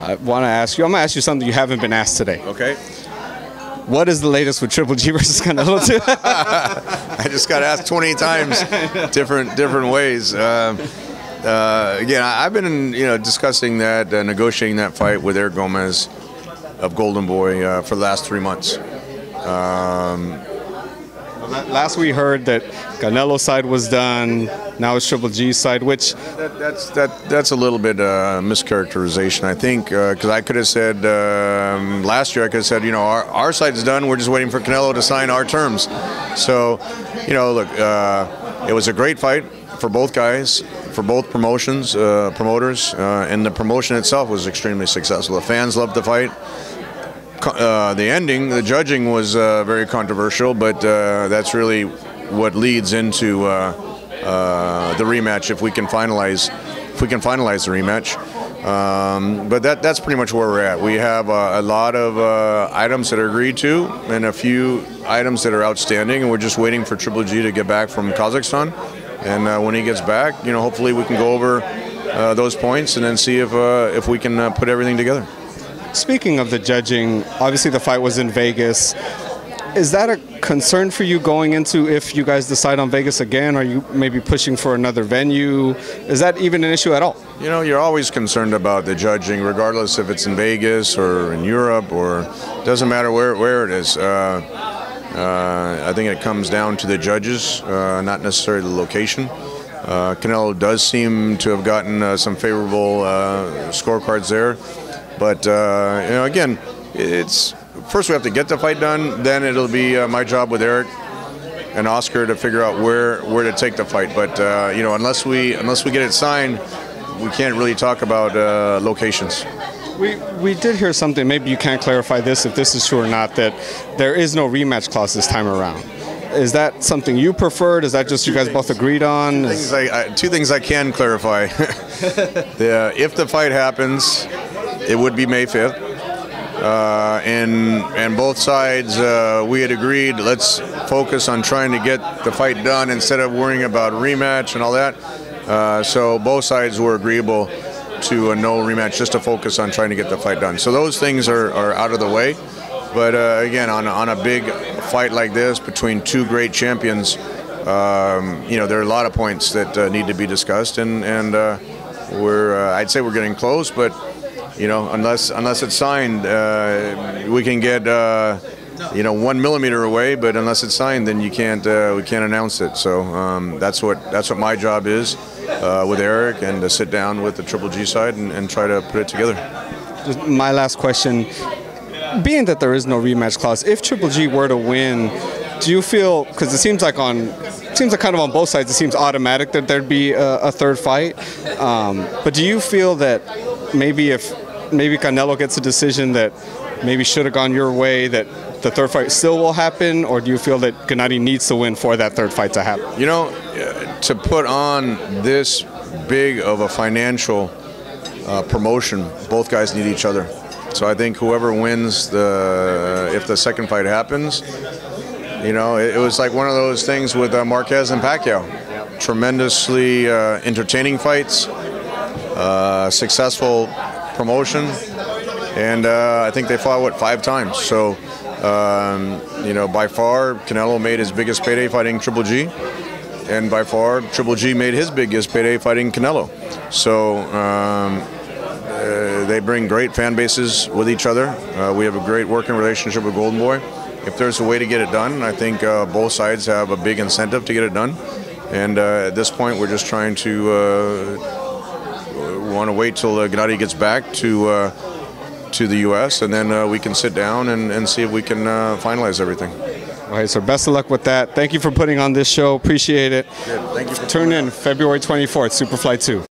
I want to ask you, I'm going to ask you something you haven't been asked today. Okay. What is the latest with Triple G versus Canelo? I just got asked 20 times, different ways. Again, I've been discussing that, negotiating that fight with Eric Gomez of Golden Boy for the last 3 months. Last we heard that Canelo's side was done. Now it's Triple G's side, which that's a little bit mischaracterization, I think, because I could have said last year, I could have said, our side's done. We're just waiting for Canelo to sign our terms. So, look, it was a great fight for both guys, for both promoters, and the promotion itself was extremely successful. The fans loved the fight. The ending, the judging was very controversial, but that's really what leads into the rematch if we can finalize the rematch. But that's pretty much where we're at. We have a lot of items that are agreed to and a few items that are outstanding, and we're just waiting for Triple G to get back from Kazakhstan. And when he gets back, hopefully we can go over those points and then see if we can put everything together. Speaking of the judging, obviously the fight was in Vegas. Is that a concern for you going into if you guys decide on Vegas again? Are you maybe pushing for another venue? Is that even an issue at all? You're always concerned about the judging, regardless if it's in Vegas or in Europe, or doesn't matter where it is. I think it comes down to the judges, not necessarily the location. Canelo does seem to have gotten some favorable scorecards there. But, again, it's first we have to get the fight done, then it'll be my job with Eric and Oscar to figure out where to take the fight. But, unless we get it signed, we can't really talk about locations. We did hear something, maybe you can't clarify this if this is true or not, that there is no rematch clause this time around. Is that something you preferred? Is that just you guys both agreed on? Two things I can clarify. If the fight happens, it would be May 5th. And both sides, we had agreed, let's focus on trying to get the fight done instead of worrying about a rematch and all that. So both sides were agreeable to a no rematch, just to focus on trying to get the fight done. So those things are out of the way. But again, on a big fight like this between two great champions, there are a lot of points that need to be discussed, and I'd say we're getting close, but unless it's signed, we can get 1 millimeter away, but unless it's signed, then we can't announce it. So that's what my job is with Eric, and to sit down with the Triple G side and try to put it together. Just my last question. Being that there is no rematch clause, if Triple G were to win, do you feel, because it seems like kind of on both sides, it seems automatic that there'd be a third fight, but do you feel that maybe Canelo gets a decision that maybe should have gone your way, that the third fight still will happen, or do you feel that Gennady needs to win for that third fight to happen? To put on this big of a financial promotion, both guys need each other. So I think whoever wins if the second fight happens, it was like one of those things with Marquez and Pacquiao. Tremendously entertaining fights, successful promotion, and I think they fought 5 times. So by far Canelo made his biggest payday fighting Triple G, and by far Triple G made his biggest payday fighting Canelo. So they bring great fan bases with each other. We have a great working relationship with Golden Boy. If there's a way to get it done, I think both sides have a big incentive to get it done. And at this point, we're just trying to want to wait till Gennady gets back to the U.S., and then we can sit down and see if we can finalize everything. All right, so best of luck with that. Thank you for putting on this show. Appreciate it. Good. Thank you for Tune in February 24th, Superfly 2.